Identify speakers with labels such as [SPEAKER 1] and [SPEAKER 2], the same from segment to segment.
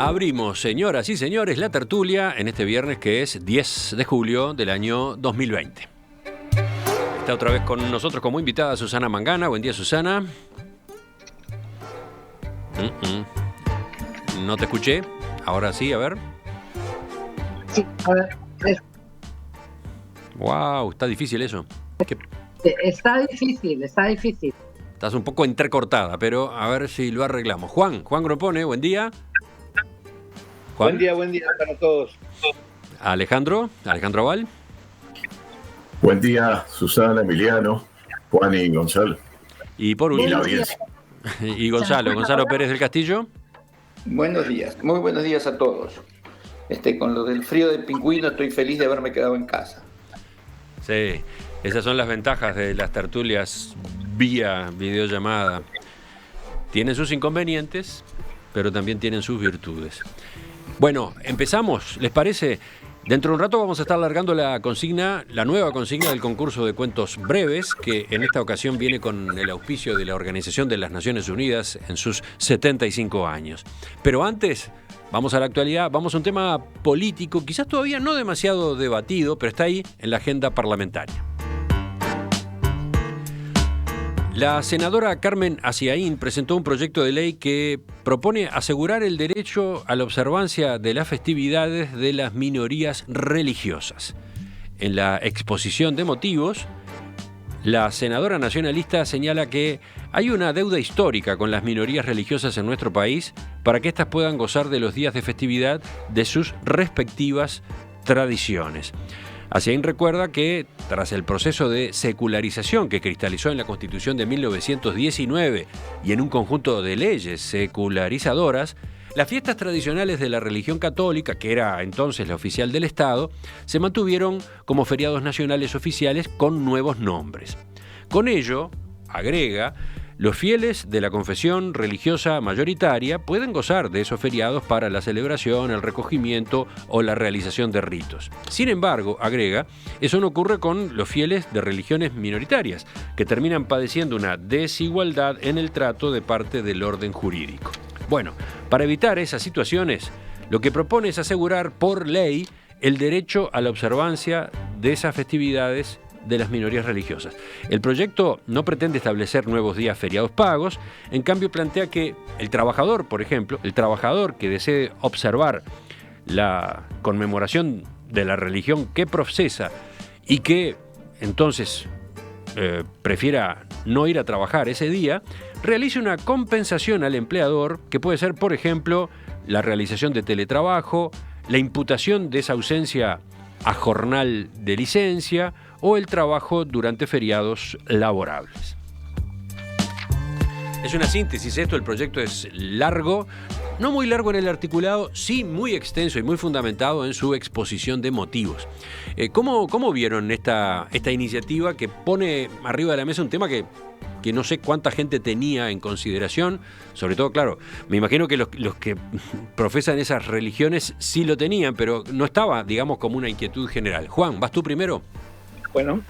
[SPEAKER 1] Abrimos, señoras y señores, la tertulia en este viernes que es 10 de julio del año 2020. Está otra vez con nosotros como invitada Susana Mangana. Buen día, Susana. No te escuché. Ahora sí, a ver.
[SPEAKER 2] Sí, a ver.
[SPEAKER 1] Wow, está difícil eso.
[SPEAKER 2] Está difícil.
[SPEAKER 1] Estás un poco entrecortada, pero a ver si lo arreglamos. Juan Gropone, buen día.
[SPEAKER 3] Juan. Buen día para todos.
[SPEAKER 1] Alejandro Val.
[SPEAKER 4] Buen día, Susana, Emiliano, Juan y Gonzalo.
[SPEAKER 1] Y por último, y Gonzalo Pérez del Castillo.
[SPEAKER 5] Buenos días, muy buenos días a todos. Con lo del frío del pingüino estoy feliz de haberme quedado en casa.
[SPEAKER 1] Sí, esas son las ventajas de las tertulias vía videollamada. Tienen sus inconvenientes, pero también tienen sus virtudes. Bueno, empezamos, ¿les parece? Dentro de un rato vamos a estar largando la nueva consigna del concurso de cuentos breves, que en esta ocasión viene con el auspicio de la Organización de las Naciones Unidas en sus 75 años. Pero antes, vamos a la actualidad, vamos a un tema político, quizás todavía no demasiado debatido, pero está ahí en la agenda parlamentaria. La senadora Carmen Aciaín presentó un proyecto de ley que propone asegurar el derecho a la observancia de las festividades de las minorías religiosas. En la exposición de motivos, la senadora nacionalista señala que hay una deuda histórica con las minorías religiosas en nuestro país para que éstas puedan gozar de los días de festividad de sus respectivas tradiciones. Aciaín recuerda que, tras el proceso de secularización que cristalizó en la Constitución de 1919 y en un conjunto de leyes secularizadoras, las fiestas tradicionales de la religión católica, que era entonces la oficial del Estado, se mantuvieron como feriados nacionales oficiales con nuevos nombres. Con ello, agrega, los fieles de la confesión religiosa mayoritaria pueden gozar de esos feriados para la celebración, el recogimiento o la realización de ritos. Sin embargo, agrega, eso no ocurre con los fieles de religiones minoritarias, que terminan padeciendo una desigualdad en el trato de parte del orden jurídico. Bueno, para evitar esas situaciones, lo que propone es asegurar por ley el derecho a la observancia de esas festividades de las minorías religiosas. El proyecto no pretende establecer nuevos días feriados pagos, en cambio plantea que el trabajador, por ejemplo, el trabajador que desee observar la conmemoración de la religión que profesa y que entonces prefiera no ir a trabajar ese día, realice una compensación al empleador que puede ser, por ejemplo, la realización de teletrabajo, la imputación de esa ausencia a jornal de licencia o el trabajo durante feriados laborables. Es una síntesis esto, el proyecto es largo, no muy largo en el articulado, sí muy extenso y muy fundamentado en su exposición de motivos. ¿Cómo vieron esta iniciativa que pone arriba de la mesa un tema que no sé cuánta gente tenía en consideración? Sobre todo, claro, me imagino que los que profesan esas religiones sí lo tenían, pero no estaba, digamos, como una inquietud general. Juan, ¿vas tú primero?
[SPEAKER 3] Bueno,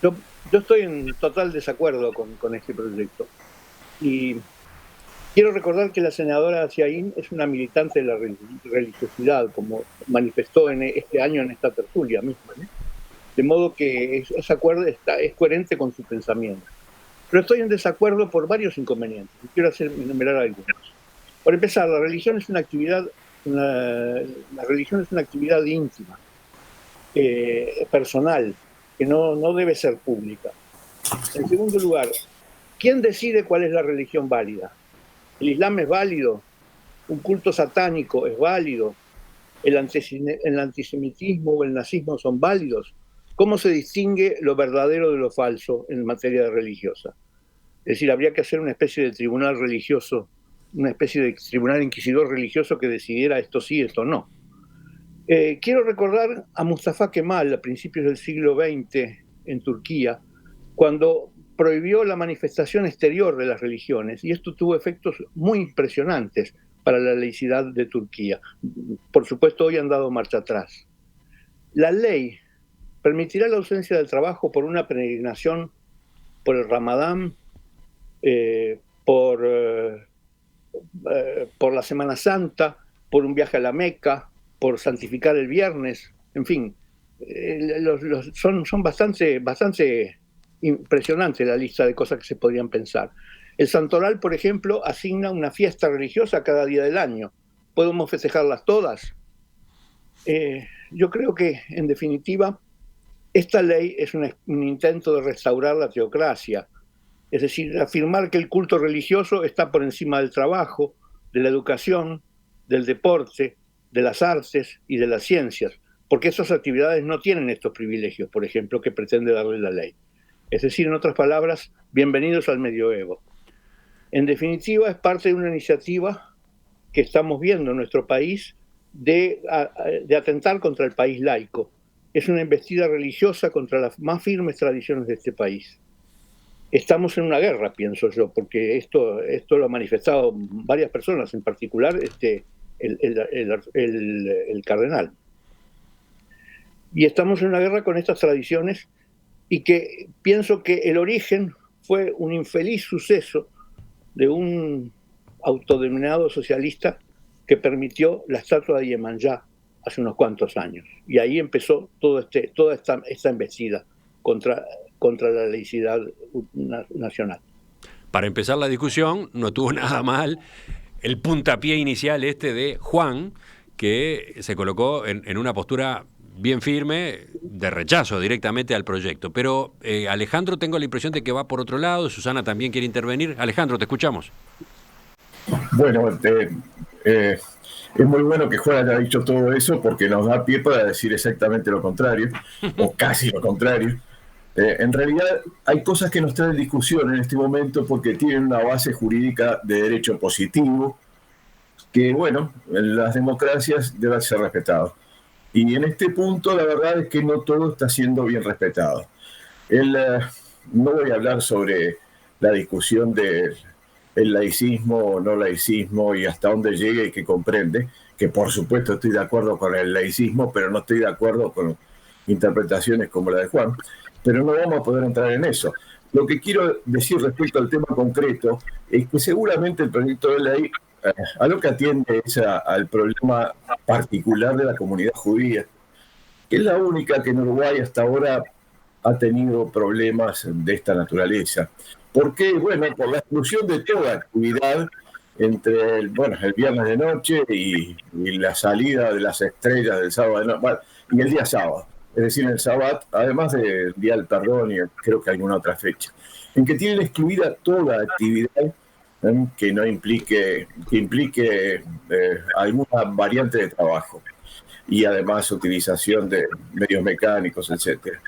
[SPEAKER 3] yo estoy en total desacuerdo con este proyecto. Y quiero recordar que la senadora Aciaín es una militante de la religiosidad, como manifestó este año en esta tertulia misma, ¿no? De modo que ese acuerdo es coherente con su pensamiento. Pero estoy en desacuerdo por varios inconvenientes. Y quiero enumerar algunos. Por empezar, la religión es una actividad íntima, personal, que no debe ser pública. En segundo lugar, ¿quién decide cuál es la religión válida? ¿El Islam es válido? ¿Un culto satánico es válido? ¿El antisemitismo o el nazismo son válidos? ¿Cómo se distingue lo verdadero de lo falso en materia religiosa? Es decir, habría que hacer una especie de tribunal religioso, una especie de tribunal inquisidor religioso que decidiera esto sí, esto no. Quiero recordar a Mustafa Kemal a principios del siglo XX en Turquía, cuando prohibió la manifestación exterior de las religiones, y esto tuvo efectos muy impresionantes para la laicidad de Turquía. Por supuesto, hoy han dado marcha atrás. La ley permitirá la ausencia del trabajo por una peregrinación por el Ramadán, por por la Semana Santa, por un viaje a la Meca, por santificar el viernes, en fin, son bastante impresionante la lista de cosas que se podrían pensar. El santoral, por ejemplo, asigna una fiesta religiosa cada día del año. ¿Podemos festejarlas todas? Yo creo que, en definitiva, esta ley es un intento de restaurar la teocracia, es decir, afirmar que el culto religioso está por encima del trabajo, de la educación, del deporte, de las artes y de las ciencias, porque esas actividades no tienen estos privilegios, por ejemplo, que pretende darle la ley. Es decir, en otras palabras, bienvenidos al medioevo. En definitiva, es parte de una iniciativa que estamos viendo en nuestro país de atentar contra el país laico. Es una embestida religiosa contra las más firmes tradiciones de este país. Estamos en una guerra, pienso yo, porque esto lo han manifestado varias personas, en particular el cardenal. Y estamos en una guerra con estas tradiciones y que pienso que el origen fue un infeliz suceso de un autodenominado socialista que permitió la estatua de Iemanjá hace unos cuantos años. Y ahí empezó toda esta embestida contra la laicidad nacional.
[SPEAKER 1] Para empezar la discusión, no tuvo nada mal el puntapié inicial de Juan, que se colocó en una postura bien firme de rechazo directamente al proyecto. Pero Alejandro, tengo la impresión de que va por otro lado. Susana también quiere intervenir. Alejandro, te escuchamos.
[SPEAKER 4] Bueno, es muy bueno que Juan haya dicho todo eso porque nos da pie para decir exactamente lo contrario, o casi lo contrario. En realidad hay cosas que nos traen discusión en este momento porque tienen una base jurídica de derecho positivo que, bueno, en las democracias debe ser respetado. Y en este punto la verdad es que no todo está siendo bien respetado. No voy a hablar sobre la discusión del laicismo o no laicismo y hasta dónde llega y qué comprende, que por supuesto estoy de acuerdo con el laicismo, pero no estoy de acuerdo con interpretaciones como la de Juan, pero no vamos a poder entrar en eso. Lo que quiero decir respecto al tema concreto es que seguramente el proyecto de ley a lo que atiende es al problema particular de la comunidad judía, que es la única que en Uruguay hasta ahora ha tenido problemas de esta naturaleza. ¿Por qué? Bueno, por la exclusión de toda actividad entre el viernes de noche y la salida de las estrellas del sábado de noche, y el día sábado, es decir, el sábado, además del Día del Perdón y creo que alguna otra fecha, en que tienen excluida toda actividad que implique alguna variante de trabajo y además utilización de medios mecánicos, etcétera.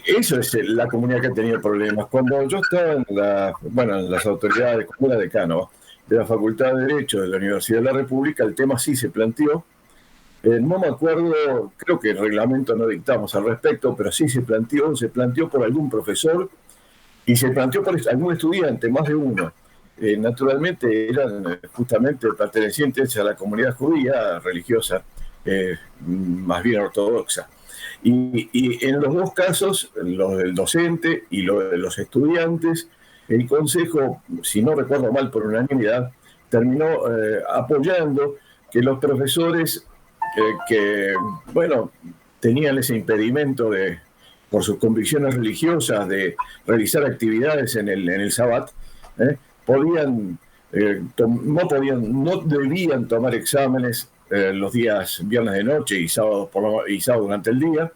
[SPEAKER 4] Eso es la comunidad que ha tenido problemas. Cuando yo estaba en las autoridades, como era decano de la Facultad de Derecho de la Universidad de la República, el tema sí se planteó. No me acuerdo, creo que el reglamento no dictamos al respecto, pero sí se planteó por algún profesor y se planteó por algún estudiante, más de uno. Naturalmente eran justamente pertenecientes a la comunidad judía religiosa, más bien ortodoxa. Y en los dos casos, los del docente y los de los estudiantes, el Consejo, si no recuerdo mal por unanimidad, terminó apoyando que los profesores que tenían ese impedimento por sus convicciones religiosas de realizar actividades en el Sabbat, no debían tomar exámenes los días viernes de noche y sábado durante el día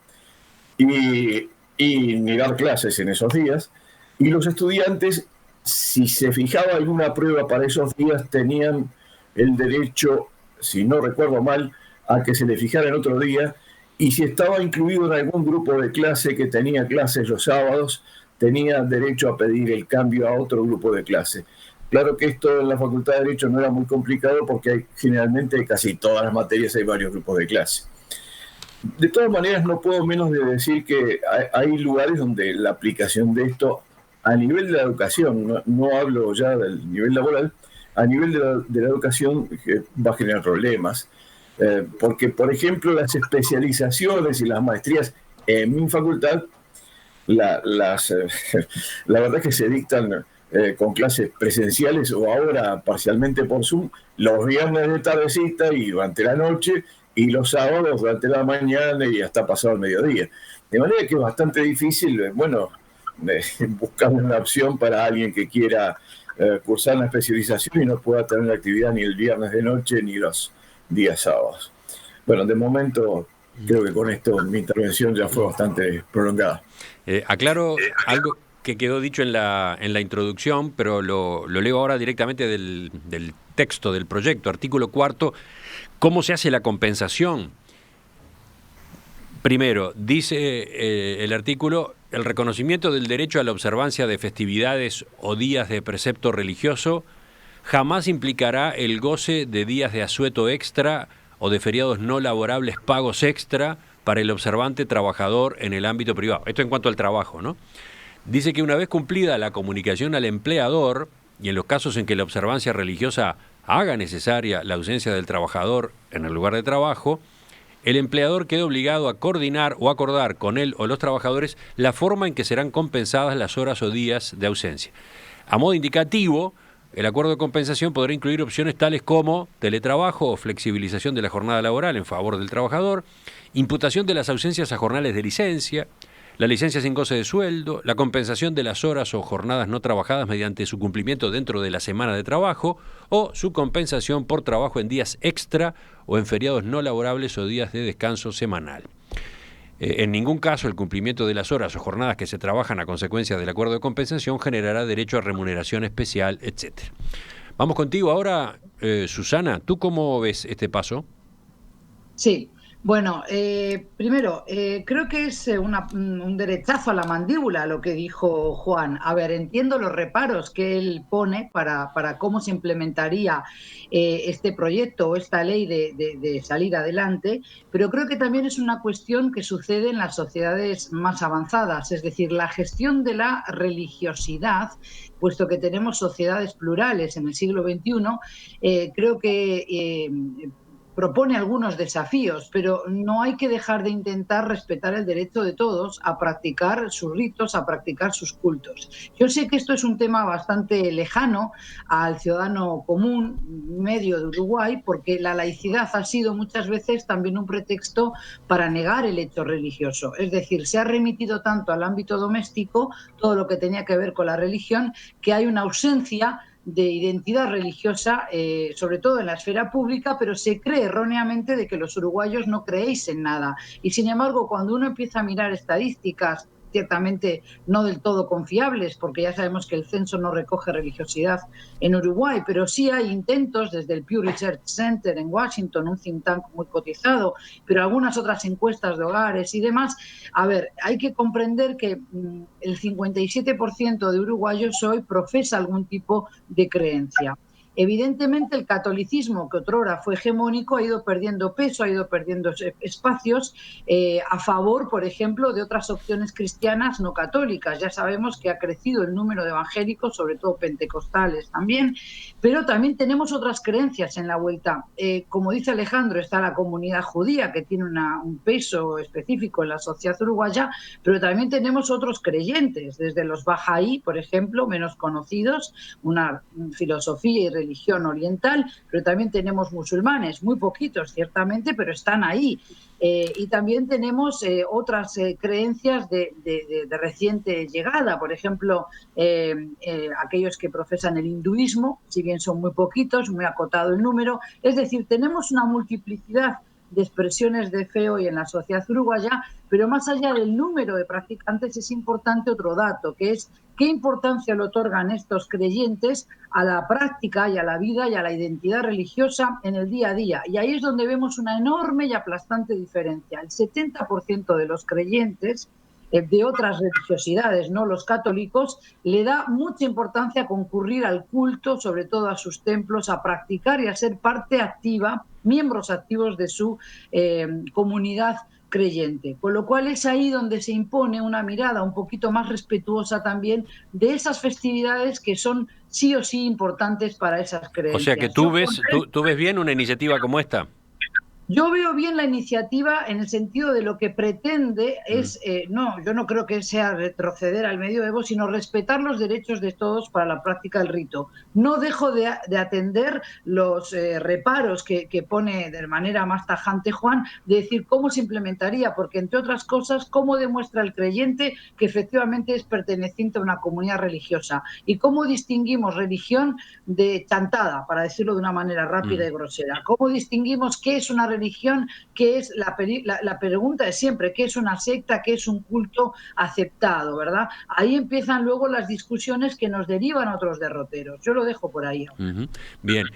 [SPEAKER 4] y ni dar clases en esos días. Y los estudiantes, si se fijaba alguna prueba para esos días, tenían el derecho, si no recuerdo mal, a que se le fijara en otro día, y si estaba incluido en algún grupo de clase que tenía clases los sábados, tenía derecho a pedir el cambio a otro grupo de clase. Claro que esto en la Facultad de Derecho no era muy complicado porque generalmente casi todas las materias hay varios grupos de clase. De todas maneras, no puedo menos de decir que hay lugares donde la aplicación de esto a nivel de la educación, no hablo ya del nivel laboral, a nivel de la educación va a generar problemas. Porque, por ejemplo, las especializaciones y las maestrías en mi facultad, la verdad es que se dictan con clases presenciales o ahora parcialmente por Zoom, los viernes de tardecita y durante la noche, y los sábados durante la mañana y hasta pasado el mediodía. De manera que es bastante difícil, buscar una opción para alguien que quiera cursar una especialización y no pueda tener actividad ni el viernes de noche ni los días sábados. Bueno, de momento creo que con esto mi intervención ya fue bastante prolongada.
[SPEAKER 1] Aclaro algo que quedó dicho en la introducción, pero lo leo ahora directamente del texto del proyecto, artículo 4, ¿cómo se hace la compensación? Primero, dice el artículo, el reconocimiento del derecho a la observancia de festividades o días de precepto religioso jamás implicará el goce de días de asueto extra o de feriados no laborables pagos extra para el observante trabajador en el ámbito privado. Esto en cuanto al trabajo, ¿no? Dice que una vez cumplida la comunicación al empleador, y en los casos en que la observancia religiosa haga necesaria la ausencia del trabajador en el lugar de trabajo, el empleador queda obligado a coordinar o acordar con él o los trabajadores la forma en que serán compensadas las horas o días de ausencia. A modo indicativo, el acuerdo de compensación podrá incluir opciones tales como teletrabajo o flexibilización de la jornada laboral en favor del trabajador, imputación de las ausencias a jornales de licencia, la licencia sin goce de sueldo, la compensación de las horas o jornadas no trabajadas mediante su cumplimiento dentro de la semana de trabajo o su compensación por trabajo en días extra o en feriados no laborables o días de descanso semanal. En ningún caso el cumplimiento de las horas o jornadas que se trabajan a consecuencia del acuerdo de compensación generará derecho a remuneración especial, etc. Vamos contigo ahora, Susana. ¿Tú cómo ves este paso?
[SPEAKER 2] Sí. Bueno, primero, creo que es un derechazo a la mandíbula lo que dijo Juan. A ver, entiendo los reparos que él pone para cómo se implementaría este proyecto o esta ley de salir adelante, pero creo que también es una cuestión que sucede en las sociedades más avanzadas, es decir, la gestión de la religiosidad, puesto que tenemos sociedades plurales en el siglo XXI, creo que propone algunos desafíos, pero no hay que dejar de intentar respetar el derecho de todos a practicar sus ritos, a practicar sus cultos. Yo sé que esto es un tema bastante lejano al ciudadano común medio de Uruguay, porque la laicidad ha sido muchas veces también un pretexto para negar el hecho religioso. Es decir, se ha remitido tanto al ámbito doméstico, todo lo que tenía que ver con la religión, que hay una ausencia de identidad religiosa, sobre todo en la esfera pública, pero se cree erróneamente de que los uruguayos no creéis en nada. Y sin embargo, cuando uno empieza a mirar estadísticas, ciertamente no del todo confiables, porque ya sabemos que el censo no recoge religiosidad en Uruguay, pero sí hay intentos desde el Pew Research Center en Washington, un think tank muy cotizado, pero algunas otras encuestas de hogares y demás. A ver, hay que comprender que el 57% de uruguayos hoy profesa algún tipo de creencia. Evidentemente el catolicismo, que otrora fue hegemónico, ha ido perdiendo peso, ha ido perdiendo espacios a favor, por ejemplo, de otras opciones cristianas no católicas. Ya sabemos que ha crecido el número de evangélicos, sobre todo pentecostales también, pero también tenemos otras creencias en la vuelta. Como dice Alejandro, está la comunidad judía, que tiene un peso específico en la sociedad uruguaya, pero también tenemos otros creyentes, desde los bahá'í, por ejemplo, menos conocidos, una filosofía y religión oriental, pero también tenemos musulmanes, muy poquitos ciertamente, pero están ahí. Y también tenemos otras creencias de reciente llegada, por ejemplo, aquellos que profesan el hinduismo, si bien son muy poquitos, muy acotado el número. Es decir, tenemos una multiplicidad de expresiones de fe hoy en la sociedad uruguaya, pero más allá del número de practicantes es importante otro dato, que es qué importancia le otorgan estos creyentes a la práctica y a la vida y a la identidad religiosa en el día a día. Y ahí es donde vemos una enorme y aplastante diferencia. El 70% de los creyentes de otras religiosidades, no los católicos, le da mucha importancia a concurrir al culto, sobre todo a sus templos, a practicar y a ser parte activa, miembros activos de su comunidad creyente. Con lo cual es ahí donde se impone una mirada un poquito más respetuosa también de esas festividades que son sí o sí importantes para esas creencias.
[SPEAKER 1] O sea que tú ves bien una iniciativa como esta.
[SPEAKER 2] Yo veo bien la iniciativa en el sentido de lo que pretende es, yo no creo que sea retroceder al medioevo, sino respetar los derechos de todos para la práctica del rito. No dejo de atender los reparos que pone de manera más tajante Juan, de decir cómo se implementaría, porque entre otras cosas, cómo demuestra el creyente que efectivamente es perteneciente a una comunidad religiosa y cómo distinguimos religión de chantada, para decirlo de una manera rápida y grosera. ¿Cómo distinguimos qué es una religión, qué es la pregunta de siempre, qué es una secta, qué es un culto aceptado, ¿verdad? Ahí empiezan luego las discusiones que nos derivan a otros derroteros. Yo lo dejo por ahí.
[SPEAKER 1] Bien,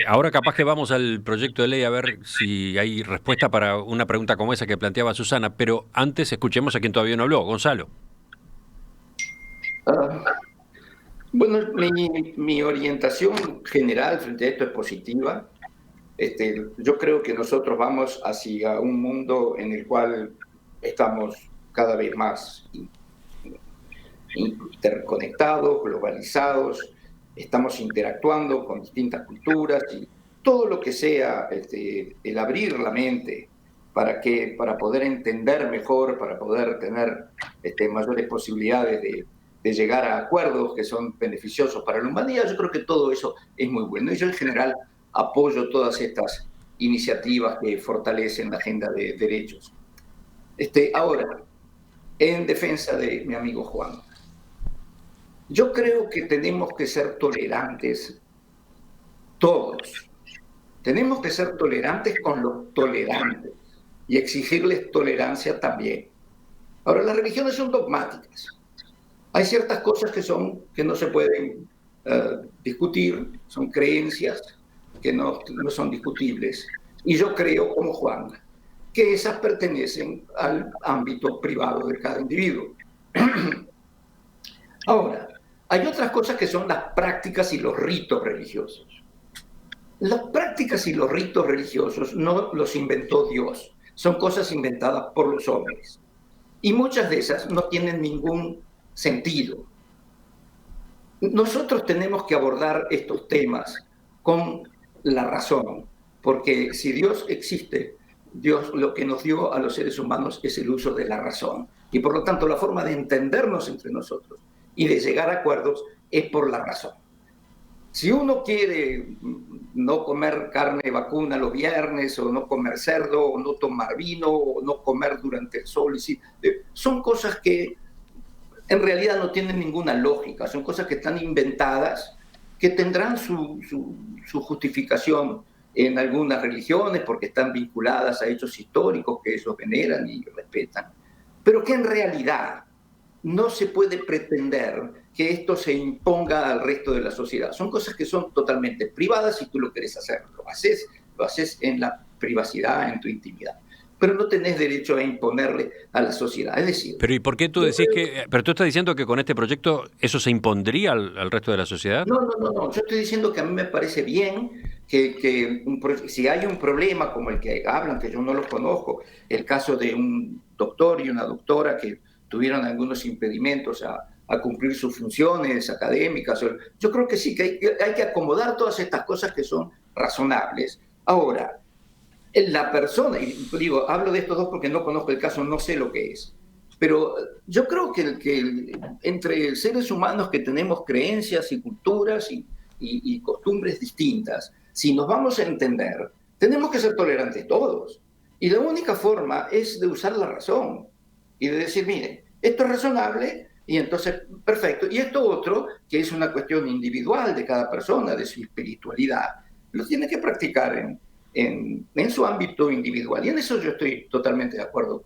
[SPEAKER 1] ahora capaz que vamos al proyecto de ley a ver si hay respuesta para una pregunta como esa que planteaba Susana, pero antes escuchemos a quien todavía no habló, Gonzalo.
[SPEAKER 5] Bueno, mi orientación general frente a esto es positiva. Yo creo que nosotros vamos hacia un mundo en el cual estamos cada vez más interconectados, globalizados, estamos interactuando con distintas culturas y todo lo que sea el abrir la mente para poder entender mejor, para poder tener mayores posibilidades de llegar a acuerdos que son beneficiosos para la humanidad. Yo creo que todo eso es muy bueno. Y yo en general apoyo todas estas iniciativas que fortalecen la agenda de derechos. Ahora, en defensa de mi amigo Juan, yo creo que tenemos que ser tolerantes todos. Tenemos que ser tolerantes con los tolerantes y exigirles tolerancia también. Ahora, las religiones son dogmáticas. Hay ciertas cosas que no se pueden discutir, son creencias que no son discutibles. Y yo creo, como Juan, que esas pertenecen al ámbito privado de cada individuo. Ahora, hay otras cosas que son las prácticas y los ritos religiosos. Las prácticas y los ritos religiosos no los inventó Dios, son cosas inventadas por los hombres. Y muchas de esas no tienen ningún sentido. Nosotros tenemos que abordar estos temas con la razón, porque si Dios existe, Dios lo que nos dio a los seres humanos es el uso de la razón. Y por lo tanto, la forma de entendernos entre nosotros y de llegar a acuerdos es por la razón. Si uno quiere no comer carne vacuna los viernes, o no comer cerdo, o no tomar vino, o no comer durante el sol, son cosas que en realidad no tienen ninguna lógica, son cosas que están inventadas, que tendrán su justificación en algunas religiones porque están vinculadas a hechos históricos que ellos veneran y respetan, pero que en realidad no se puede pretender que esto se imponga al resto de la sociedad. Son cosas que son totalmente privadas. Si tú lo querés hacer, lo haces en la privacidad, en tu intimidad. Pero no tenés derecho a imponerle a la sociedad. Es decir...
[SPEAKER 1] Pero ¿y por qué tú decís pero tú estás diciendo que con este proyecto eso se impondría al resto de la sociedad?
[SPEAKER 5] No. Yo estoy diciendo que a mí me parece bien que si hay un problema como el que hablan, que yo no los conozco, el caso de un doctor y una doctora que tuvieron algunos impedimentos a cumplir sus funciones académicas. Yo creo que sí, que hay que acomodar todas estas cosas que son razonables. Ahora, la persona, y digo, hablo de estos dos porque no conozco el caso, no sé lo que es, pero yo creo que entre seres humanos que tenemos creencias y culturas y costumbres distintas, si nos vamos a entender, tenemos que ser tolerantes todos. Y la única forma es de usar la razón y de decir, miren, esto es razonable y entonces, perfecto. Y esto otro, que es una cuestión individual de cada persona, de su espiritualidad, lo tiene que practicar en su ámbito individual. Y en eso yo estoy totalmente de acuerdo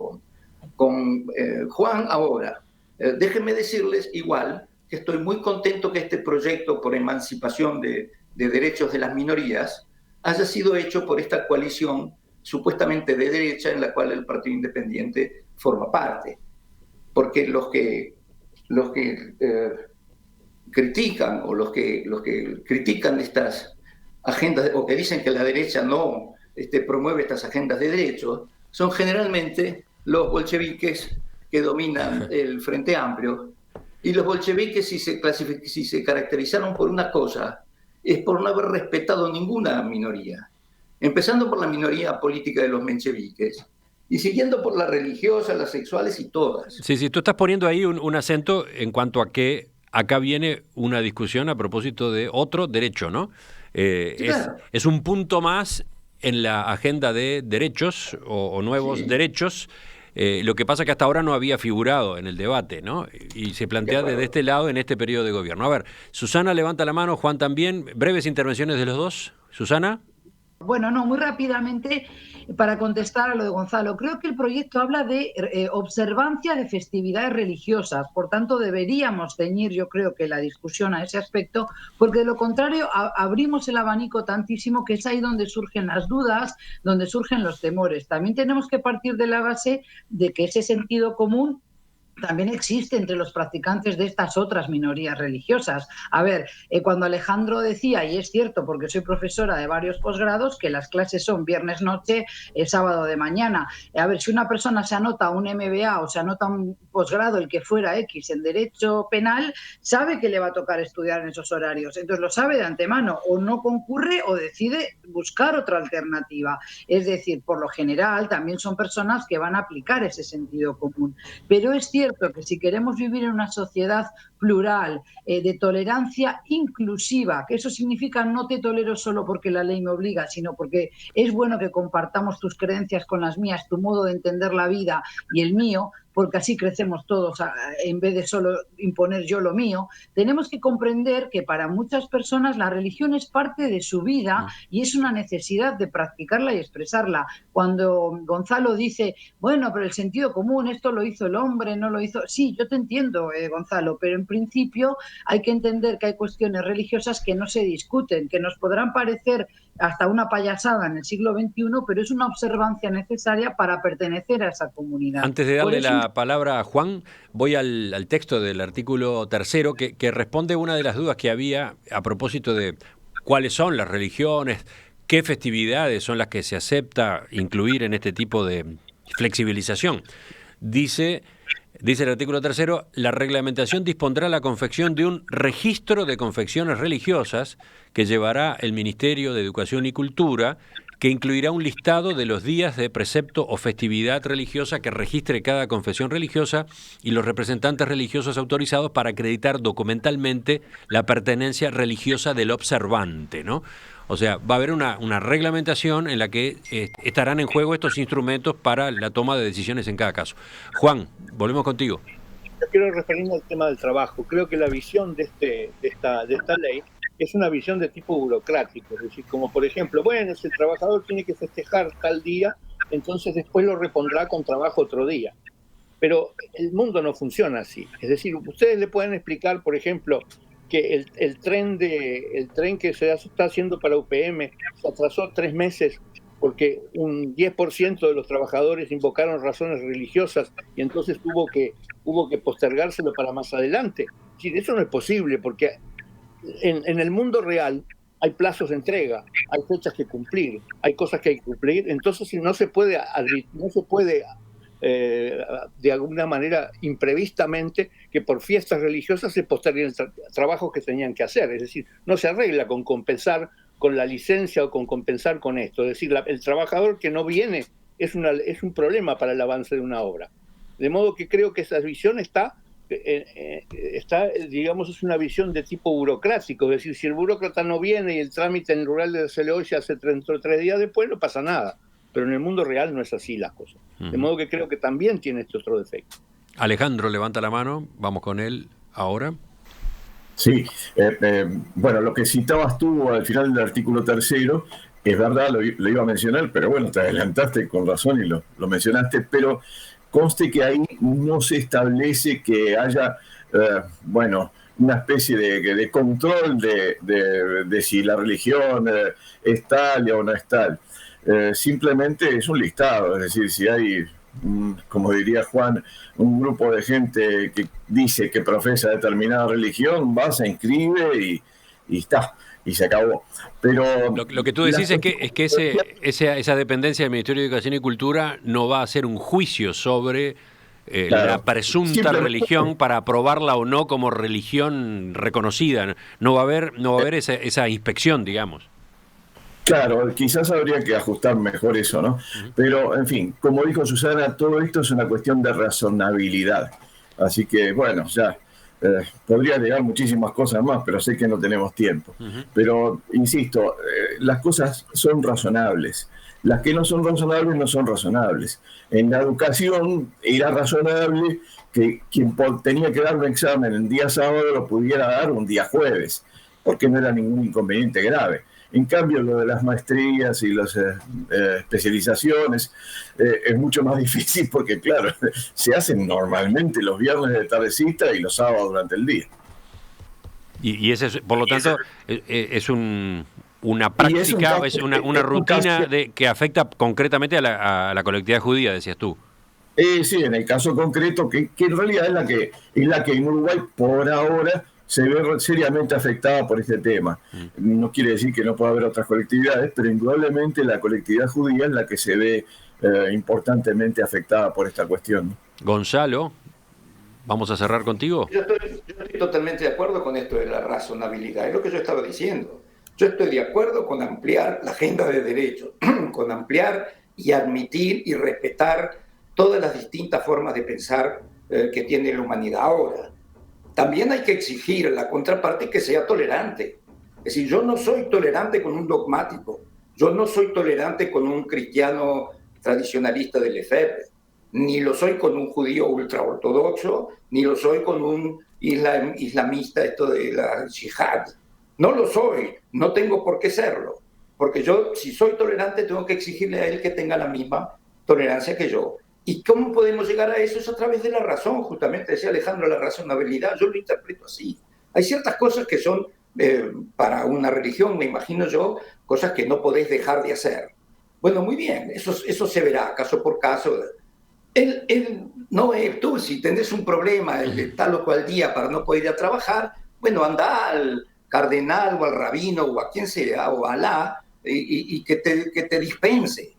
[SPEAKER 5] con Juan. Ahora, déjenme decirles igual que estoy muy contento que este proyecto por emancipación de derechos de las minorías haya sido hecho por esta coalición supuestamente de derecha en la cual el Partido Independiente forma parte. Porque los que critican o los que critican estas agendas o que dicen que la derecha no promueve estas agendas de derechos son generalmente los bolcheviques que dominan el Frente Amplio. Y los bolcheviques, si se caracterizaron por una cosa, es por no haber respetado ninguna minoría. empezando por la minoría política de los mencheviques y siguiendo por las religiosas, las sexuales y todas.
[SPEAKER 1] Sí, tú estás poniendo ahí un acento en cuanto a que acá viene una discusión a propósito de otro derecho, ¿no?
[SPEAKER 5] Claro.
[SPEAKER 1] Es un punto más en la agenda de derechos o nuevos derechos. Lo que pasa es que hasta ahora no había figurado en el debate, ¿no? Y se plantea desde este lado en este periodo de gobierno. A ver, Susana levanta la mano, Juan también. Breves intervenciones de los dos. Susana.
[SPEAKER 2] Bueno, no, muy rápidamente para contestar a lo de Gonzalo. Creo que el proyecto habla de observancia de festividades religiosas, por tanto deberíamos ceñir, yo creo que la discusión a ese aspecto, porque de lo contrario abrimos el abanico tantísimo que es ahí donde surgen las dudas, donde surgen los temores. También tenemos que partir de la base de que ese sentido común también existe entre los practicantes de estas otras minorías religiosas. A ver, cuando Alejandro decía, y es cierto porque soy profesora de varios posgrados, que las clases son viernes noche, sábado de mañana. A ver, si una persona se anota un MBA o se anota un posgrado, el que fuera X, en Derecho Penal, sabe que le va a tocar estudiar en esos horarios. Entonces lo sabe de antemano, o no concurre o decide buscar otra alternativa. Es decir, por lo general también son personas que van a aplicar ese sentido común. Pero es cierto que si queremos vivir en una sociedad plural, de tolerancia inclusiva, que eso significa no te tolero solo porque la ley me obliga, sino porque es bueno que compartamos tus creencias con las mías, tu modo de entender la vida y el mío, porque así crecemos todos en vez de solo imponer yo lo mío. Tenemos que comprender que para muchas personas la religión es parte de su vida y es una necesidad de practicarla y expresarla. Cuando Gonzalo dice, bueno, pero el sentido común, esto lo hizo el hombre, no lo hizo... Sí, yo te entiendo, Gonzalo, pero en principio hay que entender que hay cuestiones religiosas que no se discuten, que nos podrán parecer hasta una payasada en el siglo XXI, pero es una observancia necesaria para pertenecer a esa comunidad.
[SPEAKER 1] Antes de darle la palabra a Juan, voy al texto del artículo 3 que responde una de las dudas que había a propósito de cuáles son las religiones, qué festividades son las que se acepta incluir en este tipo de flexibilización. Dice el artículo 3, la reglamentación dispondrá la confección de un registro de confecciones religiosas que llevará el Ministerio de Educación y Cultura, que incluirá un listado de los días de precepto o festividad religiosa que registre cada confesión religiosa y los representantes religiosos autorizados para acreditar documentalmente la pertenencia religiosa del observante, ¿no? O sea, va a haber una reglamentación en la que estarán en juego estos instrumentos para la toma de decisiones en cada caso. Juan, volvemos contigo.
[SPEAKER 3] Yo quiero referirme al tema del trabajo. Creo que la visión de esta ley es una visión de tipo burocrático, es decir, como por ejemplo, bueno, si el trabajador tiene que festejar tal día, entonces después lo repondrá con trabajo otro día. Pero el mundo no funciona así. Es decir, ustedes le pueden explicar, por ejemplo, que el tren que se está haciendo para UPM se atrasó 3 meses porque un 10% de los trabajadores invocaron razones religiosas y entonces hubo que postergárselo para más adelante. Es decir, eso no es posible porque en el mundo real hay plazos de entrega, hay fechas que cumplir, hay cosas que hay que cumplir, entonces no se puede de alguna manera imprevistamente que por fiestas religiosas se posterguen trabajos que tenían que hacer. Es decir, no se arregla con compensar con la licencia o con compensar con esto. Es decir, el trabajador que no viene es un problema para el avance de una obra. De modo que creo que esa visión está, digamos, es una visión de tipo burocrático. Es decir, si el burócrata no viene y el trámite en el rural de CLO se hace 3 días después, no pasa nada. Pero en el mundo real no es así las cosas. De modo que creo que también tiene este otro defecto.
[SPEAKER 1] Alejandro levanta la mano, vamos con él ahora.
[SPEAKER 4] Sí, bueno, lo que citabas tú al final del artículo 3, es verdad, lo iba a mencionar, pero bueno, te adelantaste con razón y lo mencionaste, pero conste que ahí no se establece que haya, una especie de control de si la religión es tal o no es tal. Simplemente es un listado, es decir, si hay, como diría Juan, un grupo de gente que dice que profesa determinada religión, va, se inscribe y está, y se acabó. Pero
[SPEAKER 1] lo que tú decís es que esa dependencia del Ministerio de Educación y Cultura no va a hacer un juicio sobre la presunta religión para aprobarla o no como religión reconocida. No va a haber esa inspección, digamos.
[SPEAKER 4] Claro, quizás habría que ajustar mejor eso, ¿no? Pero, en fin, como dijo Susana, todo esto es una cuestión de razonabilidad. Así que, bueno, ya podría llegar muchísimas cosas más, pero sé que no tenemos tiempo. Pero, insisto, las cosas son razonables. Las que no son razonables, no son razonables. En la educación era razonable que quien tenía que dar un examen el día sábado lo pudiera dar un día jueves, porque no era ningún inconveniente grave. En cambio, lo de las maestrías y las especializaciones es mucho más difícil porque, claro, se hacen normalmente los viernes de tardecita y los sábados durante el día.
[SPEAKER 1] Y ese es, por lo tanto, es una práctica, es una rutina que afecta concretamente a la colectividad judía, decías tú.
[SPEAKER 4] Sí, en el caso concreto, que en realidad es la que en Uruguay por ahora se ve seriamente afectada por este tema. No quiere decir que no pueda haber otras colectividades, pero indudablemente la colectividad judía es la que se ve importantemente afectada por esta cuestión.
[SPEAKER 1] Gonzalo, ¿vamos a cerrar contigo?
[SPEAKER 5] Yo estoy totalmente de acuerdo con esto de la razonabilidad, es lo que yo estaba diciendo. Yo estoy de acuerdo con ampliar la agenda de derechos, con ampliar y admitir y respetar todas las distintas formas de pensar que tiene la humanidad ahora. También hay que exigir a la contraparte que sea tolerante. Es decir, yo no soy tolerante con un dogmático, yo no soy tolerante con un cristiano tradicionalista del Lefebvre, ni lo soy con un judío ultraortodoxo, ni lo soy con un islamista esto de la yihad. No lo soy, no tengo por qué serlo, porque yo, si soy tolerante, tengo que exigirle a él que tenga la misma tolerancia que yo. ¿Y cómo podemos llegar a eso? Es a través de la razón, justamente decía Alejandro, la razonabilidad. Yo lo interpreto así. Hay ciertas cosas que son, para una religión, me imagino yo, cosas que no podés dejar de hacer. Bueno, muy bien, eso se verá caso por caso. Tú, si tenés un problema de tal o cual día para no poder ir a trabajar, bueno, anda al cardenal o al rabino o a quien sea, o a Alá, y que te dispense.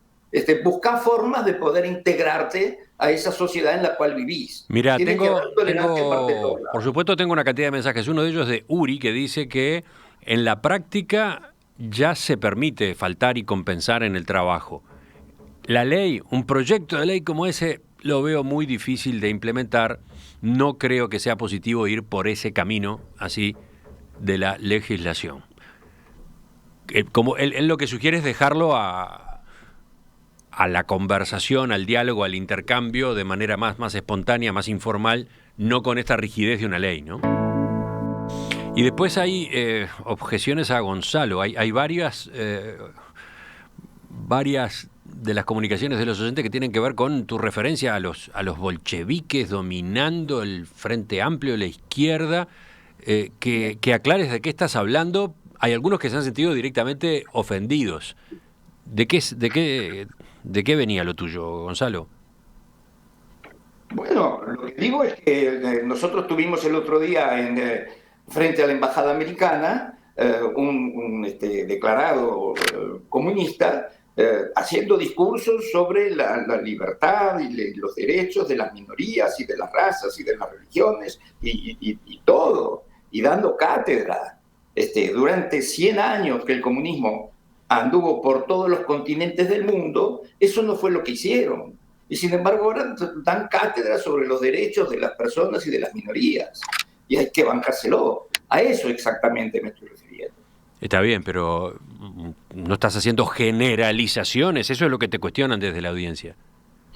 [SPEAKER 5] Busca formas de poder integrarte a esa sociedad en la cual vivís.
[SPEAKER 1] Mira, por supuesto tengo una cantidad de mensajes. Uno de ellos es de Uri, que dice que en la práctica ya se permite faltar y compensar en el trabajo. La ley, un proyecto de ley como ese, lo veo muy difícil de implementar. No creo que sea positivo ir por ese camino así de la legislación. Como él lo que sugiere es dejarlo a la conversación, al diálogo, al intercambio de manera más espontánea, más informal, no con esta rigidez de una ley, ¿no? Y después hay objeciones a Gonzalo. Hay varias de las comunicaciones de los oyentes que tienen que ver con tu referencia a los bolcheviques dominando el Frente Amplio, la izquierda, que aclares de qué estás hablando. Hay algunos que se han sentido directamente ofendidos. ¿De qué venía lo tuyo, Gonzalo?
[SPEAKER 5] Bueno, lo que digo es que nosotros tuvimos el otro día frente a la Embajada Americana un declarado comunista haciendo discursos sobre la libertad y los derechos de las minorías y de las razas y de las religiones y todo, y dando cátedra. Durante 100 años que el comunismo anduvo por todos los continentes del mundo, eso no fue lo que hicieron. Y sin embargo ahora dan cátedra sobre los derechos de las personas y de las minorías. Y hay que bancárselo. A eso exactamente me estoy refiriendo.
[SPEAKER 1] Está bien, pero no estás haciendo generalizaciones. Eso es lo que te cuestionan desde la audiencia.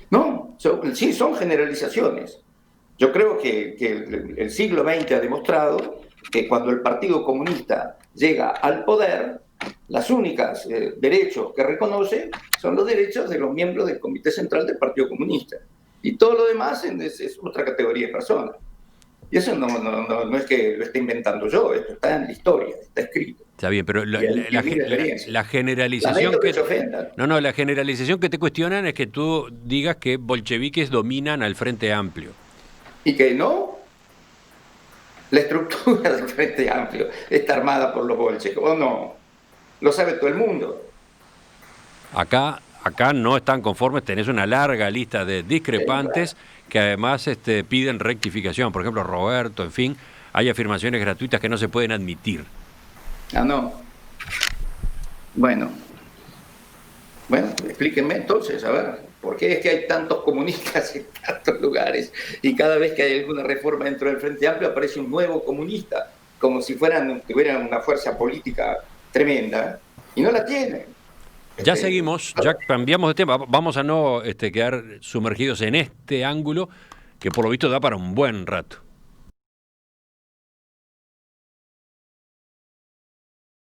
[SPEAKER 5] No, sí, son generalizaciones. Yo creo que el siglo XX ha demostrado que cuando el Partido Comunista llega al poder, las únicas derechos que reconoce son los derechos de los miembros del Comité Central del Partido Comunista. Y todo lo demás es otra categoría de personas. Y eso no es que lo esté inventando yo, esto está en la historia, está escrito.
[SPEAKER 1] Está bien, pero la generalización la generalización que te cuestionan es que tú digas que bolcheviques dominan al Frente Amplio.
[SPEAKER 5] ¿Y que no? La estructura del Frente Amplio está armada por los bolcheviques, ¿o no? Lo sabe todo el mundo.
[SPEAKER 1] Acá no están conformes, tenés una larga lista de discrepantes que además piden rectificación. Por ejemplo, Roberto, en fin, hay afirmaciones gratuitas que no se pueden admitir.
[SPEAKER 5] Ah, no. Bueno, Bueno, explíquenme entonces, a ver, ¿por qué es que hay tantos comunistas en tantos lugares y cada vez que hay alguna reforma dentro del Frente Amplio aparece un nuevo comunista, como si tuvieran una fuerza política tremenda, y no la tienen?
[SPEAKER 1] Ya seguimos, ya cambiamos de tema. Vamos a no quedar sumergidos en este ángulo que por lo visto da para un buen rato.